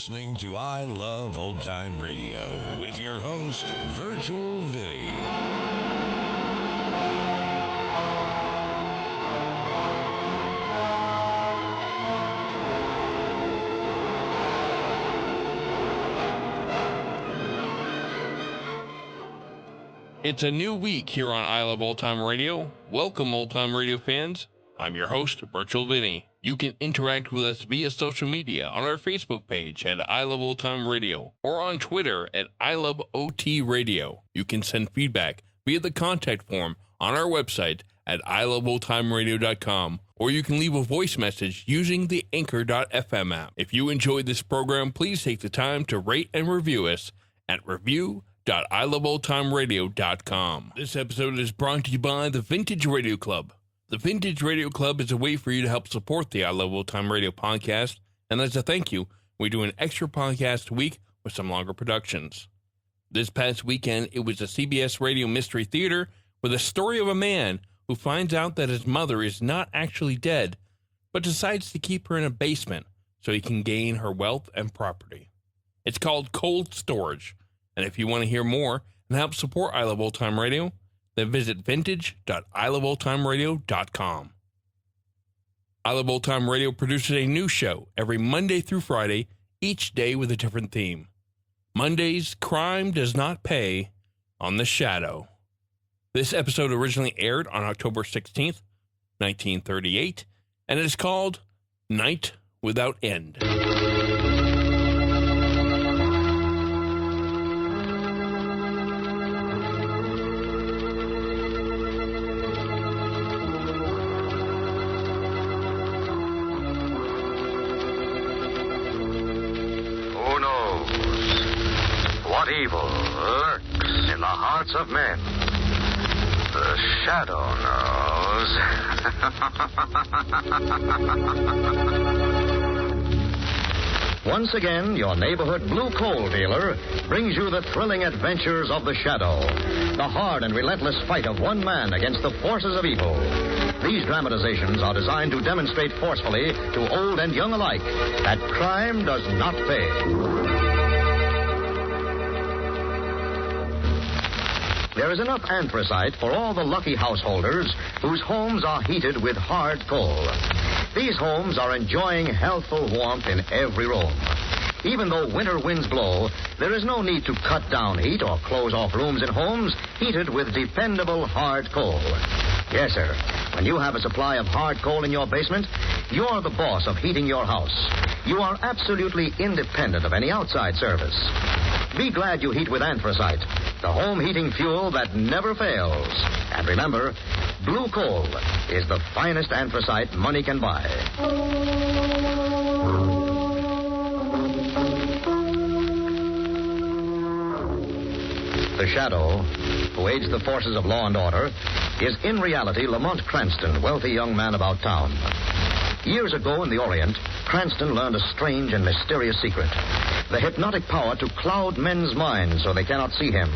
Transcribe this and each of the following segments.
listening to I Love Old Time Radio with your host, Virtual Vinny. It's a new week here on I Love Old Time Radio. Welcome, Old Time Radio fans. I'm your host, Virtual Vinny. You can interact with us via social media on our Facebook page at I Love Old Time Radio or on Twitter at I Love OT Radio. You can send feedback via the contact form on our website at iloveoldtimeradio.com, or you can leave a voice message using the Anchor.fm app. If you enjoyed this program, please take the time to rate and review us at review.iloveoldtimeradio.com. This episode is brought to you by the Vintage Radio Club. The Vintage Radio Club is a way for you to help support the I Love Old Time Radio podcast, and as a thank you, we do an extra podcast a week with some longer productions. This past weekend, it was a CBS Radio Mystery Theater with a story of a man who finds out that his mother is not actually dead, but decides to keep her in a basement so he can gain her wealth and property. It's called Cold Storage, and if you want to hear more and help support I Love Old Time Radio, then visit vintage.iloveoldtimeradio.com. I Love Old Time Radio produces a new show every Monday through Friday, each day with a different theme. Monday's Crime Does Not Pay on The Shadow. This episode originally aired on October 16th, 1938, and it is called Night Without End. What evil lurks in the hearts of men? The Shadow knows. Once again, your neighborhood blue coal dealer brings you the thrilling adventures of the Shadow, the hard and relentless fight of one man against the forces of evil. These dramatizations are designed to demonstrate forcefully to old and young alike that crime does not pay. There is enough anthracite for all the lucky householders whose homes are heated with hard coal. These homes are enjoying healthful warmth in every room. Even though winter winds blow, there is no need to cut down heat or close off rooms in homes heated with dependable hard coal. Yes, sir. When you have a supply of hard coal in your basement, you're the boss of heating your house. You are absolutely independent of any outside service. Be glad you heat with anthracite, the home heating fuel that never fails. And remember, blue coal is the finest anthracite money can buy. The Shadow, who aids the forces of law and order, is in reality Lamont Cranston, wealthy young man about town. Years ago in the Orient, Cranston learned a strange and mysterious secret: the hypnotic power to cloud men's minds so they cannot see him.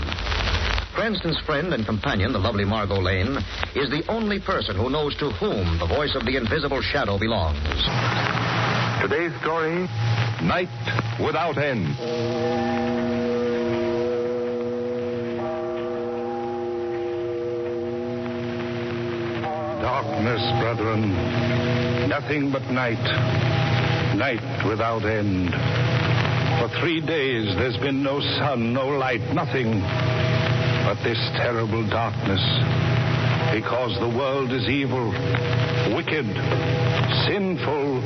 Cranston's friend and companion, the lovely Margot Lane, is the only person who knows to whom the voice of the invisible Shadow belongs. Today's story, Night Without End. Darkness, brethren, nothing but night. Night without end. For 3 days there's been no sun, no light, nothing but this terrible darkness. Because the world is evil, wicked, sinful.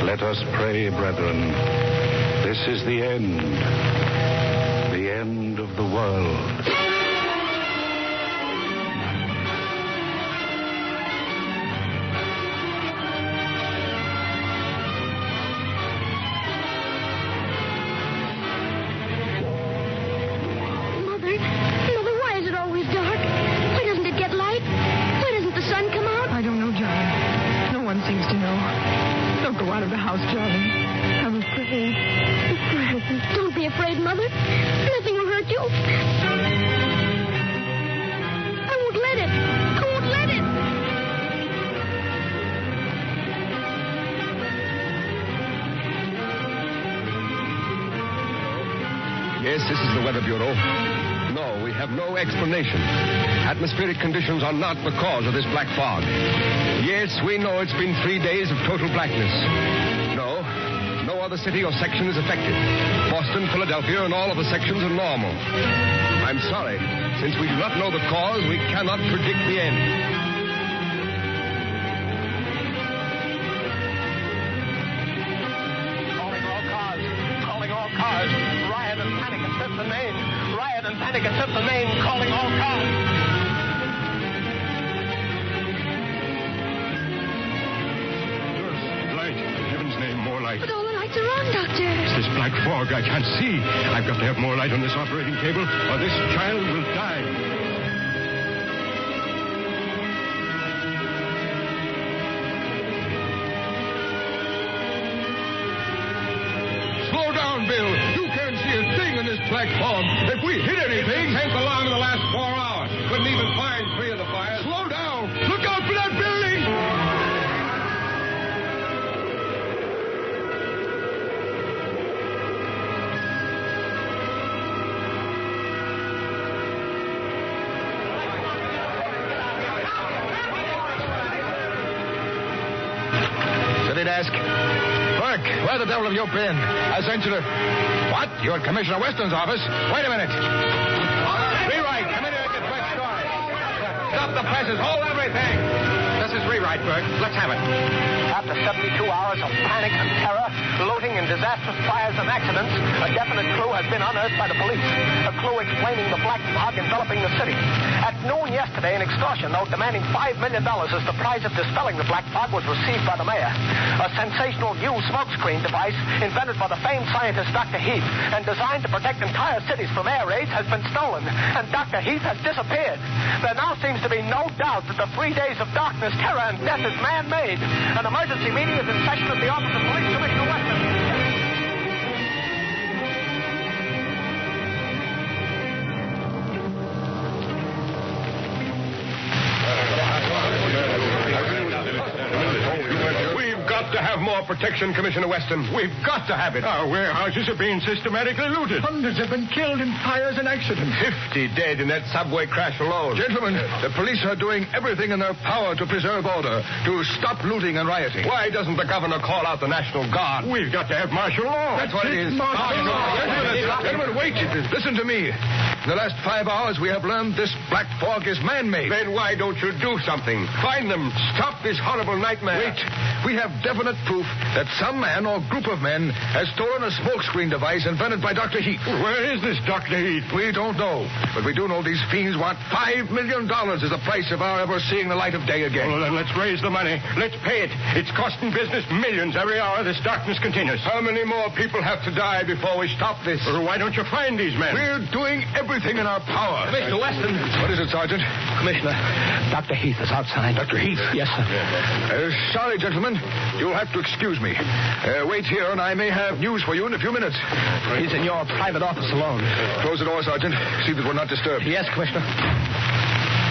Let us pray, brethren. This is the end. The end of the world. Yes, this is the Weather Bureau. No, we have no explanation. Atmospheric conditions are not the cause of this black fog. Yes, we know it's been 3 days of total blackness. No other city or section is affected. Boston, Philadelphia, and all of the sections are normal. I'm sorry. Since we do not know the cause, we cannot predict the end. Calling all cars. Riot and panic at 5th and Main. Riot and panic at 5th and Main. Calling all cars. Light. In heaven's name, more light. But all the lights are on, Doctor. It's this black fog. I can't see. I've got to have more light on this operating table, or this child will die. Slow down, Bill. You can't see a thing in this black fog. If we hit anything... Tank alarm in the last 4 hours. Couldn't even find 3 of the fires. Slow down. Look out for that building. City desk. Burke, where the devil have you been? I sent you to... What? You're at Commissioner Weston's office? Wait a minute. Rewrite. Come in here and get Burke's story. Stop the presses. Hold everything. This is rewrite, Burke. Let's have it. After 72 hours of panic and terror, looting and disastrous fires and accidents, a definite clue has been unearthed by the police. A clue explaining the black fog enveloping the city. At noon yesterday, an extortion note demanding $5 million as the price of dispelling the black fog was received by the mayor. A sensational new smokescreen device invented by the famed scientist Dr. Heath and designed to protect entire cities from air raids has been stolen, and Dr. Heath has disappeared. There now seems to be no doubt that the 3 days of darkness, terror, and death is man-made. An emergency meeting is in session at the office of Police Commissioner Weston. We've got to have more protection, Commissioner Weston. We've got to have it. Our warehouses are being systematically looted. Hundreds have been killed in fires and accidents. 50 dead in that subway crash alone. Gentlemen, the police are doing everything in their power to preserve order, to stop looting and rioting. Why doesn't the governor call out the National Guard? We've got to have martial law. That's what it is. Martial law. Gentlemen, wait. Listen to me. In the last 5 hours, we have learned this black fog is man-made. Then why don't you do something? Find them. Stop this horrible nightmare. Wait. We have definite proof that some man or group of men has stolen a smokescreen device invented by Dr. Heath. Where is this Dr. Heath? We don't know. But we do know these fiends want $5 million as the price of our ever seeing the light of day again. Well, then let's raise the money. Let's pay it. It's costing business millions every hour this darkness continues. How many more people have to die before we stop this? Well, why don't you find these men? We're doing everything in our power. Commissioner Weston. What is it, Sergeant? Commissioner, Dr. Heath is outside. Dr. Heath? Yes, sir. Sorry, gentlemen. You'll have to excuse me. Wait here, and I may have news for you in a few minutes. He's in your private office alone. Close the door, Sergeant. See that we're not disturbed. Yes, Commissioner.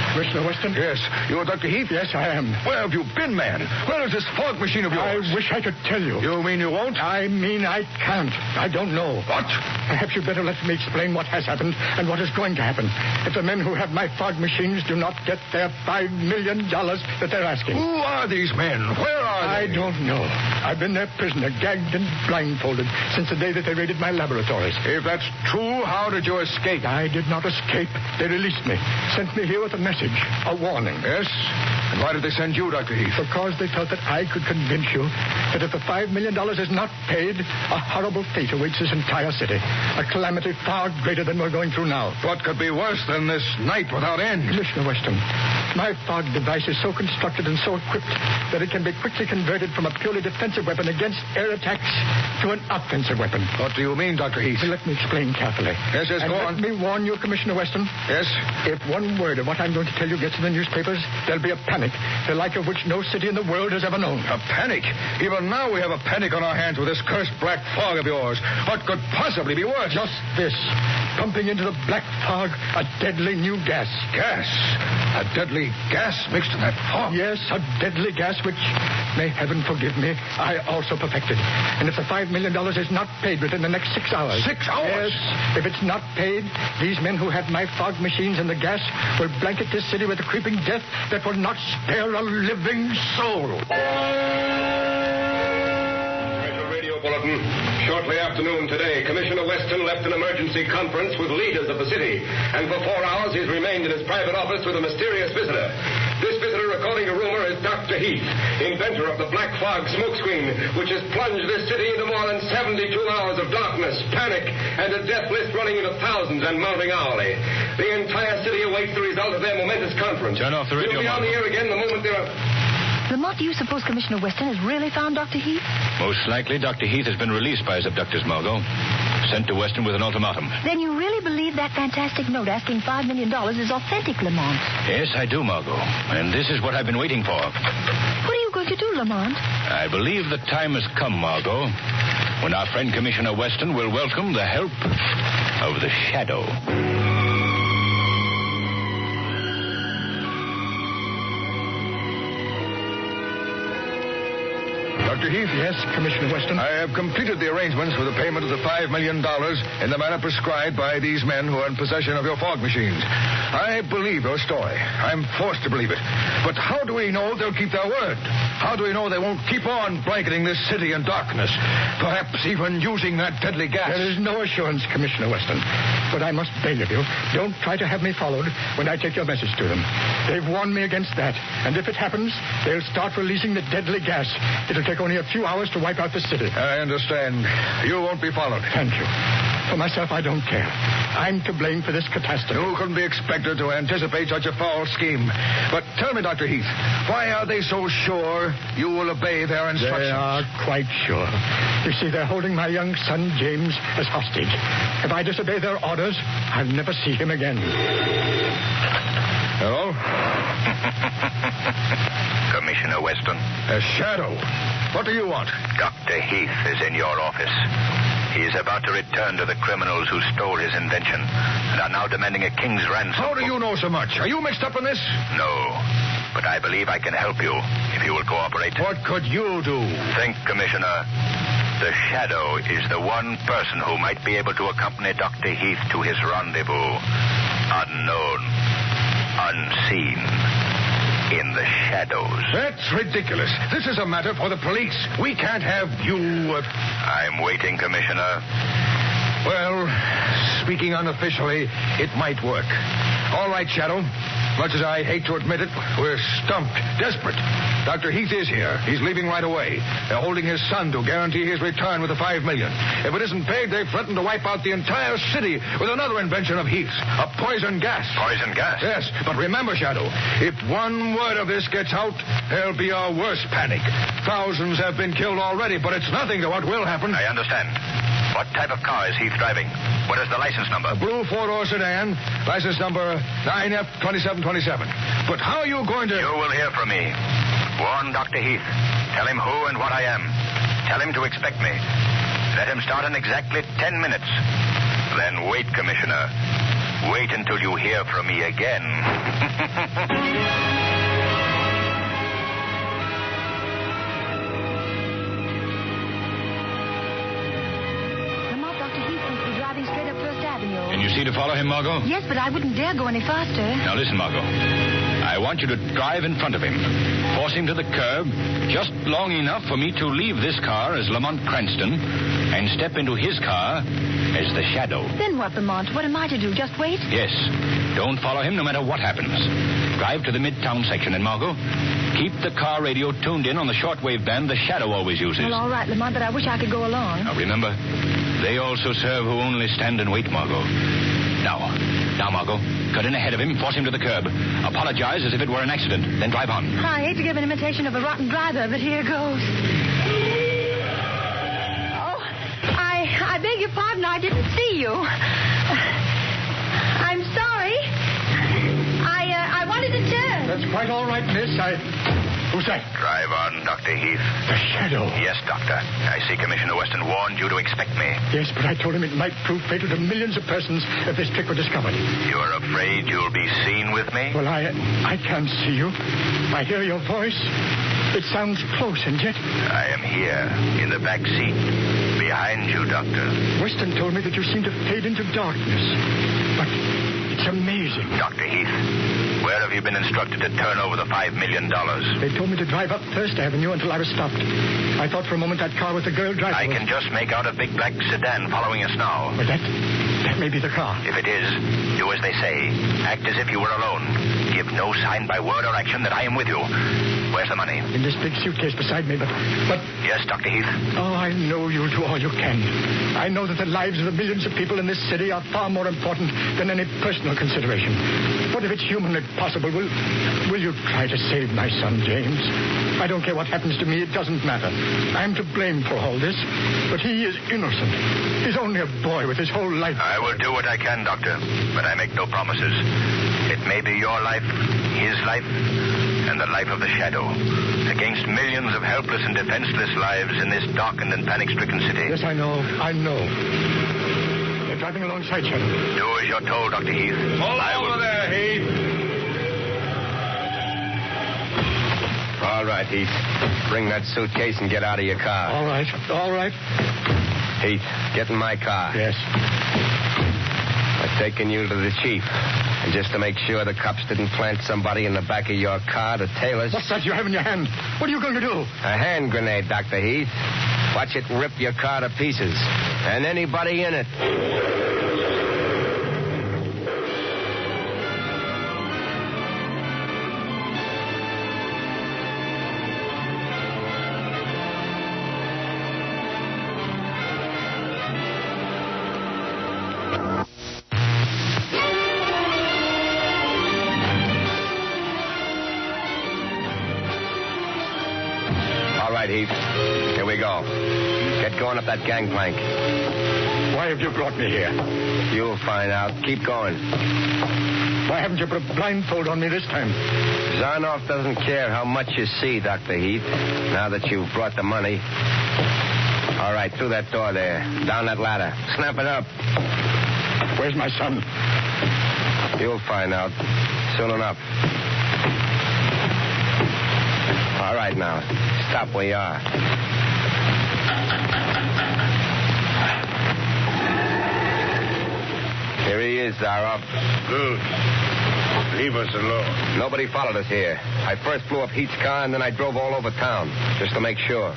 Commissioner Weston? Yes. You're Dr. Heath? Yes, I am. Where have you been, man? Where is this fog machine of yours? I wish I could tell you. You mean you won't? I mean I can't. I don't know. What? Perhaps you'd better let me explain what has happened and what is going to happen. If the men who have my fog machines do not get their $5 million that they're asking. Who are these men? Where are I they? don't know. I've been their prisoner, gagged and blindfolded, since the day that they raided my laboratories. If that's true, how did you escape? I did not escape. They released me, sent me here with a message, a warning. Yes? And why did they send you, Dr. Heath? Because they felt that I could convince you that if the $5 million is not paid, a horrible fate awaits this entire city. A calamity far greater than we're going through now. What could be worse than this night without end? Commissioner Weston, my fog device is so constructed and so equipped that it can be quickly converted from a purely defensive weapon against air attacks to an offensive weapon. What do you mean, Dr. Heath? Let me explain carefully. Yes, and go let on. me warn you, Commissioner Weston. Yes? If one word of what I'm going to tell you gets in the newspapers, there'll be a panic, the like of which no city in the world has ever known. A panic? Even now we have a panic on our hands with this cursed black fog of yours. What could possibly be worse? Just this. Pumping into the black fog a deadly new gas. Gas? A deadly deadly gas mixed in that fog. Yes, a deadly gas which, may heaven forgive me, I also perfected. And if the $5 million is not paid within the next 6 hours... 6 hours? Yes, if it's not paid, these men who had my fog machines and the gas will blanket this city with a creeping death that will not spare a living soul. Special radio bulletin. Shortly after noon today, Commissioner Weston left an emergency conference with leaders of the city. And for 4 hours, he's remained in his private office with a mysterious visitor. This visitor, according to rumor, is Dr. Heath, inventor of the black fog smokescreen, which has plunged this city into more than 72 hours of darkness, panic, and a death list running into thousands and mounting hourly. The entire city awaits the result of their momentous conference. Turn off the radio, We'll be on the air again the moment they're... Lamont, do you suppose Commissioner Weston has really found Dr. Heath? Most likely, Dr. Heath has been released by his abductors, Margot. Sent to Weston with an ultimatum. Then you really believe that fantastic note asking $5 million is authentic, Lamont? Yes, I do, Margot. And this is what I've been waiting for. What are you going to do, Lamont? I believe the time has come, Margot, when our friend Commissioner Weston will welcome the help of the Shadow. Dr. Heath? Yes, Commissioner Weston. I have completed the arrangements for the payment of the $5 million in the manner prescribed by these men who are in possession of your fog machines. I believe your story. I'm forced to believe it. But how do we know they'll keep their word? How do we know they won't keep on blanketing this city in darkness? Perhaps even using that deadly gas. There is no assurance, Commissioner Weston. But I must beg of you, don't try to have me followed when I take your message to them. They've warned me against that. And if it happens, they'll start releasing the deadly gas. It'll take only a few hours to wipe out the city. I understand. You won't be followed. Thank you. For myself, I don't care. I'm to blame for this catastrophe. You couldn't be expected to anticipate such a foul scheme. But tell me, Dr. Heath, why are they so sure you will obey their instructions? They are quite sure. You see, they're holding my young son, James, as hostage. If I disobey their orders, I'll never see him again. Hello? Commissioner Weston. A shadow. What do you want? Dr. Heath is in your office. He is about to return to the criminals who stole his invention and are now demanding a king's ransom. How do you know so much? Are you mixed up in this? No, but I believe I can help you if you will cooperate. What could you do? Think, Commissioner. The Shadow is the one person who might be able to accompany Dr. Heath to his rendezvous. Unknown. Unseen. In the shadows. That's ridiculous. This is a matter for the police. We can't have you... I'm waiting, Commissioner. Well, speaking unofficially, it might work. All right, Shadow. Much as I hate to admit it, we're stumped, desperate. Dr. Heath is here. He's leaving right away. They're holding his son to guarantee his return with the $5 million. If it isn't paid, they've threatened to wipe out the entire city with another invention of Heath's, a poison gas. Poison gas? Yes, but remember, Shadow, if one word of this gets out, there'll be a worse panic. Thousands have been killed already, but it's nothing to what will happen. I understand. What type of car is Heath driving? What is the license number? A blue four-door sedan, license number 9F2727. But how are you going to... You will hear from me. Warn Dr. Heath. Tell him who and what I am. Tell him to expect me. Let him start in exactly 10 minutes. Then wait, Commissioner. Wait until you hear from me again. Straight up First Avenue. Can you see to follow him, Margot? Yes, but I wouldn't dare go any faster. Now listen, Margot. I want you to drive in front of him. Force him to the curb just long enough for me to leave this car as Lamont Cranston and step into his car as the Shadow. Then what, Lamont? What am I to do? Just wait? Yes. Don't follow him no matter what happens. Drive to the Midtown section, and Margot, keep the car radio tuned in on the shortwave band the Shadow always uses. Well, all right, Lamont, but I wish I could go along. Now, remember, they also serve who only stand and wait, Margot. Now, Margot, cut in ahead of him, force him to the curb. Apologize as if it were an accident, then drive on. I hate to give an imitation of a rotten driver, but here goes. Oh, I beg your pardon, I didn't see you. I'm sorry. I wanted to turn. That's quite all right, miss. Who's that? Drive on, Dr. Heath. The shadow. Yes, Doctor. I see Commissioner Weston warned you to expect me. Yes, but I told him it might prove fatal to millions of persons if this trick were discovered. You're afraid you'll be seen with me? Well, I can't see you. I hear your voice. It sounds close, and yet... I am here, in the back seat, behind you, Doctor. Weston told me that you seem to fade into darkness. But it's amazing. Dr. Heath, where have you been instructed to turn over the $5 million? They told me to drive up First Avenue until I was stopped. I thought for a moment that car with the girl driving... I can just make out a big black sedan following us now. But that may be the car. If it is, do as they say. Act as if you were alone. Give no sign by word or action that I am with you. Where's the money? In this big suitcase beside me, but... Yes, Dr. Heath? Oh, I know you'll do all you can. I know that the lives of the millions of people in this city are far more important than any personal consideration. But if it's humanly possible, will you try to save my son, James? I don't care what happens to me. It doesn't matter. I'm to blame for all this, but he is innocent. He's only a boy with his whole life. I will do what I can, Doctor, but I make no promises. It may be your life, his life, and the life of the shadow, against millions of helpless and defenseless lives in this darkened and panic-stricken city. Yes, I know. They're driving alongside Shadow. Do as you're told, Dr. Heath. Hold over there, Heath. All right, Heath. Bring that suitcase and get out of your car. All right. Heath, get in my car. Yes. I've taken you to the chief. And just to make sure the cops didn't plant somebody in the back of your car to tail us... What's that you have in your hand? What are you going to do? A hand grenade, Dr. Heath. Watch it rip your car to pieces. And anybody in it. All right, Heath. Here we go. Get going up that gangplank. Why have you brought me here? You'll find out. Keep going. Why haven't you put a blindfold on me this time? Zarnoff doesn't care how much you see, Dr. Heath, now that you've brought the money. All right, through that door there. Down that ladder. Snap it up. Where's my son? You'll find out. Soon enough. All right, now. Stop where you are. Here he is, Zaroff. Good. Leave us alone. Nobody followed us here. I first blew up Heath's car, and then I drove all over town, just to make sure.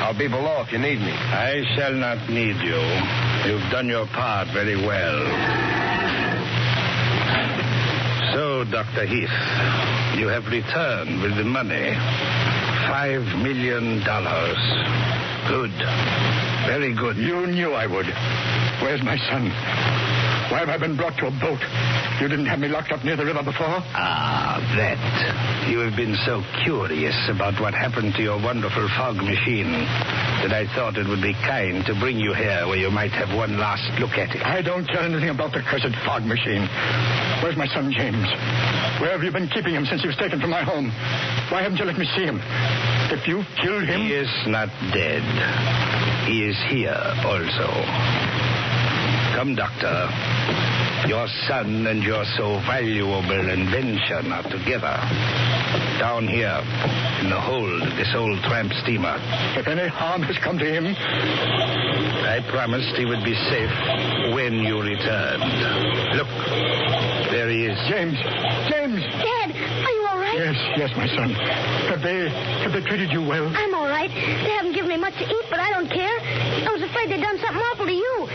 I'll be below if you need me. I shall not need you. You've done your part very well. So, Dr. Heath, you have returned with the money. $5 million. Good. Very good. You knew I would. Where's my son? Why have I been brought to a boat? You didn't have me locked up near the river before? Ah, that. You have been so curious about what happened to your wonderful fog machine that I thought it would be kind to bring you here where you might have one last look at it. I don't care anything about the cursed fog machine. Where's my son, James? Where have you been keeping him since he was taken from my home? Why haven't you let me see him? If you killed him... He is not dead. He is here also. Come, Doctor. Your son and your so valuable invention are together. Down here, in the hold of this old tramp steamer. If any harm has come to him... I promised he would be safe when you returned. Look, there he is. James! Dad, are you all right? Yes, my son. Have they treated you well? I'm all right. They haven't given me much to eat, but I don't care. I was afraid they'd done something awful to you.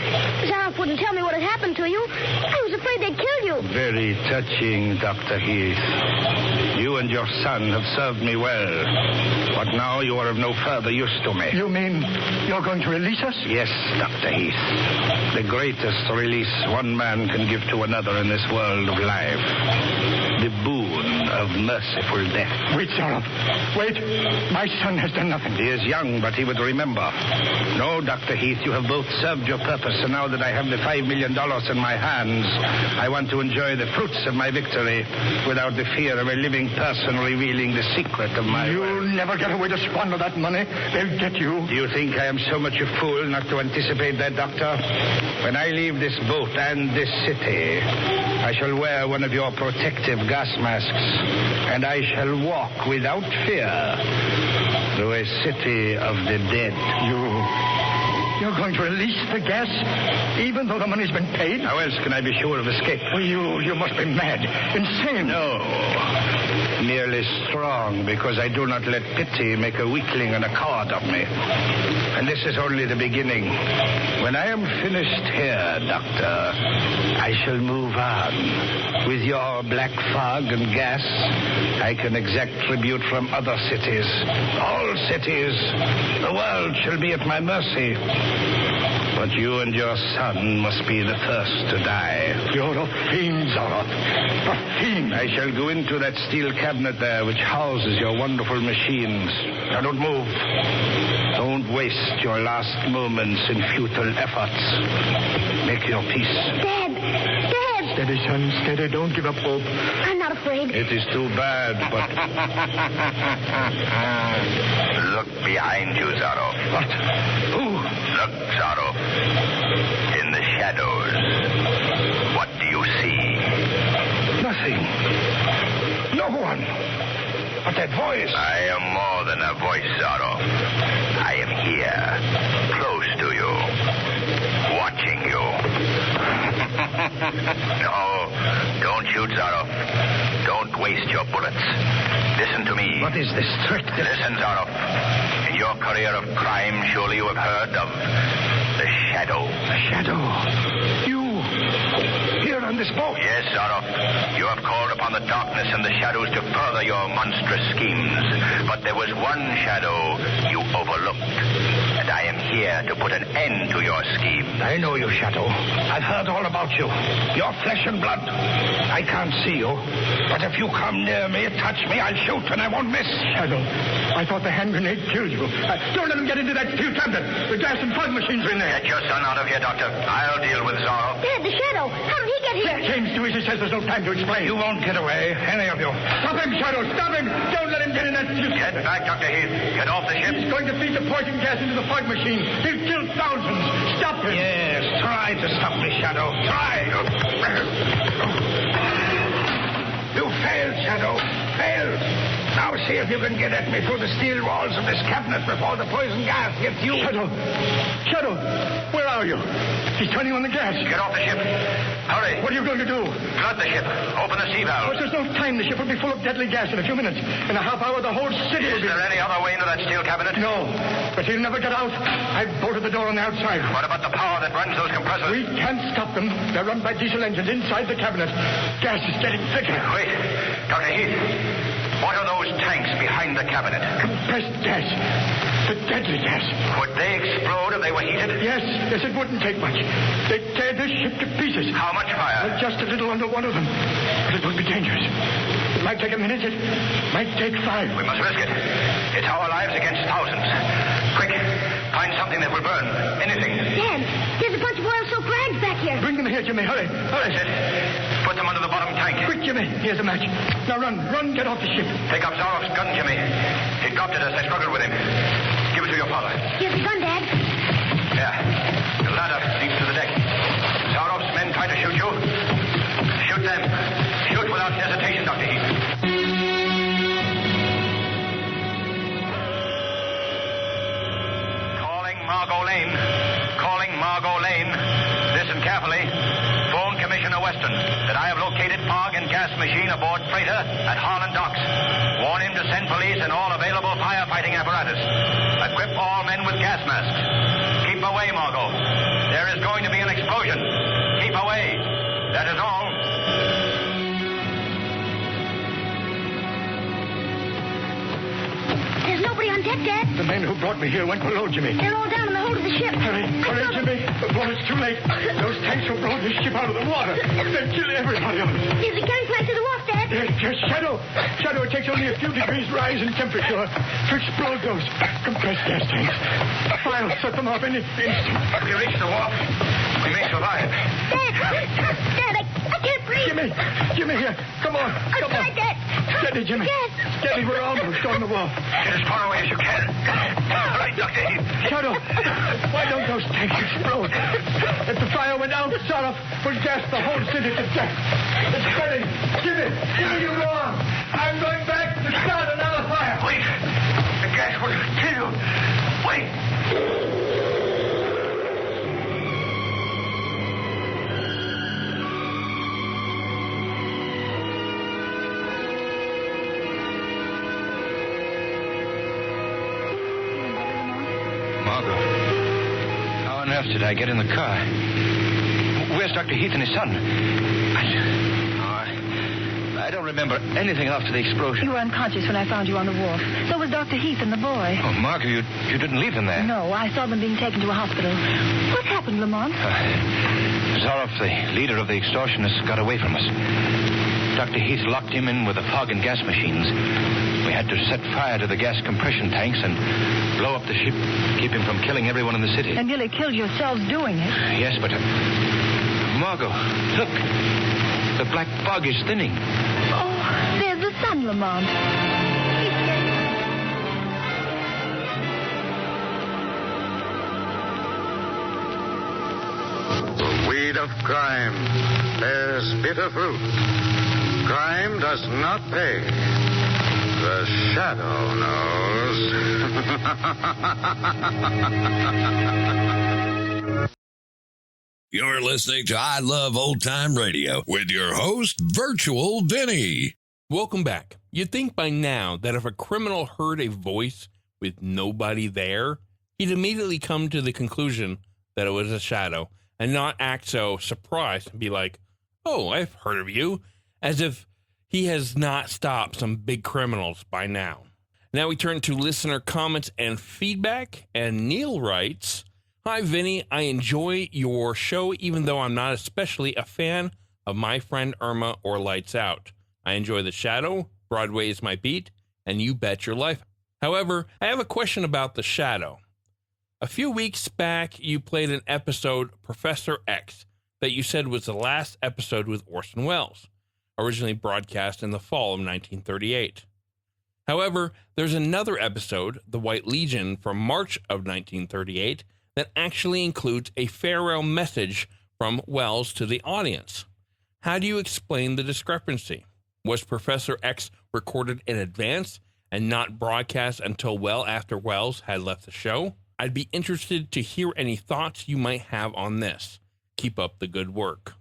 Zaroff wouldn't tell me what had happened to you. I was afraid they'd killed you. Very touching, Dr. Heath. You and your son have served me well. But now you are of no further use to me. You mean you're going to release us? Yes, Dr. Heath. The greatest release one man can give to another in this world of life. The boon of of merciful death. Wait, Zorro. Wait. My son has done nothing. He is young, but he would remember. No, Dr. Heath, you have both served your purpose, and now that I have the $5 million in my hands, I want to enjoy the fruits of my victory without the fear of a living person revealing the secret of my... You'll never get away to squander that money. They'll get you. Do you think I am so much a fool not to anticipate that, Doctor? When I leave this boat and this city, I shall wear one of your protective gas masks, and I shall walk without fear through a city of the dead. You're going to release the gas, even though the money's been paid? How else can I be sure of escape? Well, you must be mad, insane. No. Merely strong, because I do not let pity make a weakling and a coward of me. And this is only the beginning. When I am finished here, Doctor, I shall move on. With your black fog and gas, I can exact tribute from other cities. All cities. The world shall be at my mercy. But you and your son must be the first to die. You're a fiend, Zorro. A fiend. I shall go into that steel cabinet there which houses your wonderful machines. Now don't move. Don't waste your last moments in futile efforts. Make your peace. Dad! Steady, son, steady. Don't give up hope. I'm not afraid. It is too bad, but... Look behind you, Zorro. What? Who? Look, Zorro. In the shadows. What do you see? Nothing. No one. But that voice. I am more than a voice, Zorro. I am here, close to you, watching you. No, don't shoot, Zorro. Don't waste your bullets. Listen to me. What is this trick? Listen, Zorro. In your career of crime, surely you have heard of the Shadow. The Shadow? You? Here on this boat? Yes, Zorro. You have called upon the darkness and the shadows to further your monstrous schemes. But there was one shadow you overlooked. And I am here to put an end to your scheme. I know you, Shadow. I've heard all about you. You're flesh and blood. I can't see you. But if you come near me, touch me, I'll shoot and I won't miss. Shadow, I thought the hand grenade killed you. Don't let him get into that steel cabinet. The gas and fog machines are in there. Get your son out of here, Doctor. I'll deal with Zorro. Dad, the Shadow. How did he get here? James Dewey says there's no time to explain. You won't get away, any of you. Stop him, Shadow. Stop him. Don't let him get in that steel Get cabinet. back, Dr. Heath. Get off the ship. He's going to feed the poison gas into the fog machine. He'll kill thousands. Stop him. Yes, try to stop me, Shadow. Try. You failed, Shadow. Failed. Now see if you can get at me through the steel walls of this cabinet before the poison gas gets you. Shadow, where are you? He's turning on the gas. Get off the ship. Hurry. What are you going to do? Flood the ship. Open the sea valve. But there's no time. The ship will be full of deadly gas in a few minutes. In a half hour, the whole city will Is be... there any other way into that steel cabinet? No, but he'll never get out. I've bolted the door on the outside. What about the power that runs those compressors? We can't stop them. They're run by diesel engines inside the cabinet. Gas is getting thicker. Wait. Dr. Heath, what are those tanks behind the cabinet? Compressed gas. The deadly gas. Would they explode if they were heated? Yes, it wouldn't take much. They'd tear this ship to pieces. How much fire? Just a little under one of them. But it would be dangerous. It might take a minute. It might take 5. We must risk it. It's our lives against thousands. Quick, find something that will burn. Anything. Dad, there's a bunch of oil-soaked rags back here. Bring them here, Jimmy. Hurry. That's it. Put them under the bottom tank. Quick, Jimmy. Here's a match. Now run, get off the ship. Take up Zorro's gun, Jimmy. He dropped it as I struggled with him. Give it to your father. Here's the gun, Dad. There. The ladder leads to the deck. Zorro's men try to shoot you. Shoot them. Shoot without hesitation, Dr. Heath. Calling Margot Lane. Calling Margot Lane. Listen carefully. Phone Commissioner Weston that I have located fog and gas machine aboard freighter at Harlan Docks. Warn him to send police and all available firefighting apparatus. Equip all men with gas masks. Keep away, Margot. There is going to be an explosion. Keep away. That is all. There's nobody on deck, Dad. The men who brought me here went below, Jimmy. They're all down in the hold of the ship. Hurry, Jimmy. Before it's too late. Those tanks will blow this ship out of the water. They'll kill everybody on it. Is the getting back to the wharf, Dad? Yes, Shadow. Shadow, it takes only a few degrees rise in temperature to explode those compressed gas tanks. I'll set them off in an instant. If we reach the wharf, we may survive. Dad, I can't breathe. Jimmy, here. Come on. I'll try, Dad. Steady, Jimmy. Dad. Steady, we're almost on the wharf. Get as far away as you can. All right, Dr. Heath. Shadow, why don't those tanks explode? If the fire went out, Saraf will gas the whole city to death. It's spreading. Jimmy, you go on. I'm going back to start another fire. Wait. The gas will kill you. Wait. Margot, how on earth did I get in the car? Where's Dr. Heath and his son? I don't remember anything after the explosion. You were unconscious when I found you on the wharf. So was Dr. Heath and the boy. Oh, Margot, you didn't leave them there. No, I saw them being taken to a hospital. What happened, Lamont? Zaroff, the leader of the extortionists, got away from us. Dr. Heath locked him in with the fog and gas machines. We had to set fire to the gas compression tanks and blow up the ship, keep him from killing everyone in the city. And nearly killed yourselves doing it. Yes, but... Margot, look. The black fog is thinning. Oh, there's the sun, Lamont. The weed of crime bears bitter fruit. Crime does not pay. The shadow knows. You're listening to I Love Old Time Radio with your host, Virtual Vinny. Welcome back. You'd think by now that if a criminal heard a voice with nobody there, he'd immediately come to the conclusion that it was a shadow and not act so surprised and be like, oh, I've heard of you, as if he has not stopped some big criminals by now. Now we turn to listener comments and feedback, and Neil writes, hi, Vinny. I enjoy your show, even though I'm not especially a fan of My Friend Irma or Lights Out. I enjoy The Shadow, Broadway is my beat, and You Bet Your Life. However, I have a question about The Shadow. A few weeks back, you played an episode, Professor X, that you said was the last episode with Orson Welles, originally broadcast in the fall of 1938. However, there's another episode, The White Legion, from March of 1938, that actually includes a farewell message from Wells to the audience. How do you explain the discrepancy? Was Professor X recorded in advance and not broadcast until well after Wells had left the show? I'd be interested to hear any thoughts you might have on this. Keep up the good work.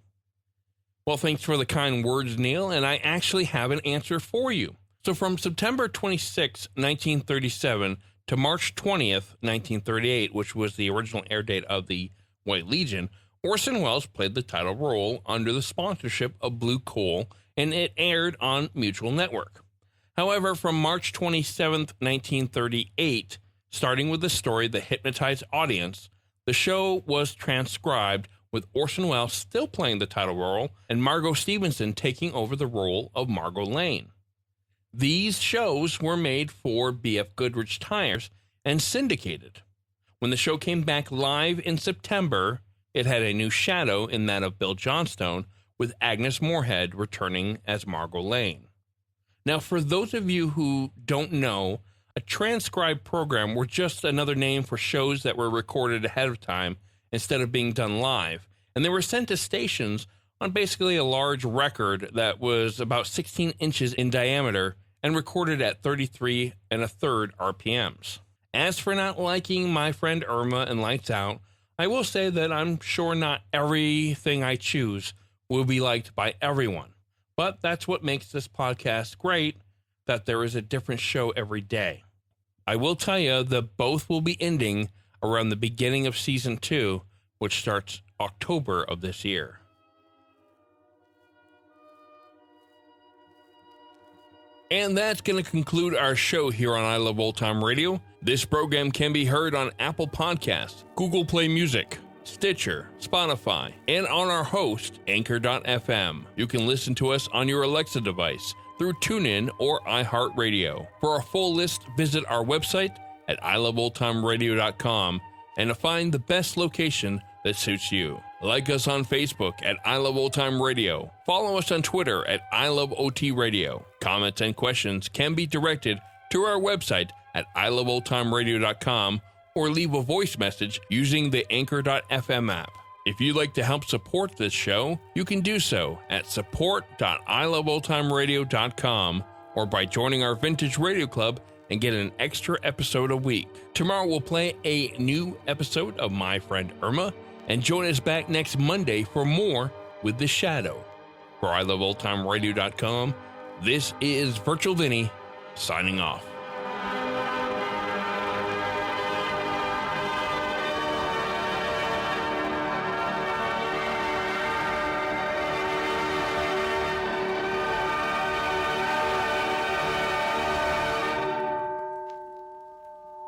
Well, thanks for the kind words, Neil, and I actually have an answer for you. So from September 26, 1937 to March 20th, 1938, which was the original air date of The White Legion, Orson Welles played the title role under the sponsorship of Blue Coal, and it aired on Mutual Network. However, from March 27th, 1938, starting with the story that hypnotized audience, the show was transcribed with Orson Welles still playing the title role and Margot Stevenson taking over the role of Margot Lane. These shows were made for B.F. Goodrich Tires and syndicated. When the show came back live in September, it had a new shadow in that of Bill Johnstone, with Agnes Moorehead returning as Margot Lane. Now, for those of you who don't know, a transcribed program were just another name for shows that were recorded ahead of time instead of being done live, and they were sent to stations on basically a large record that was about 16 inches in diameter and recorded at 33 1/3 RPMs. As for not liking My Friend Irma and Lights Out, I will say that I'm sure not everything I choose will be liked by everyone. But that's what makes this podcast great, that there is a different show every day. I will tell you that both will be ending around the beginning of season 2, which starts October of this year. And that's going to conclude our show here on I Love Old Time Radio. This program can be heard on Apple Podcasts, Google Play Music, Stitcher, Spotify, and on our host, Anchor.fm. You can listen to us on your Alexa device through TuneIn or iHeartRadio. For a full list, visit our website at iloveoldtimeradio.com and to find the best location that suits you. Like us on Facebook at I Love Old Time Radio. Follow us on Twitter at I Love OT Radio. Comments and questions can be directed to our website at iloveoldtimeradio.com or leave a voice message using the Anchor.fm app. If you'd like to help support this show, you can do so at support.iloveoldtimeradio.com or by joining our Vintage Radio Club and get an extra episode a week. Tomorrow we'll play a new episode of My Friend Irma, and join us back next Monday for more with The Shadow. For iloveoldtimeradio.com, this is Virtual Vinny signing off.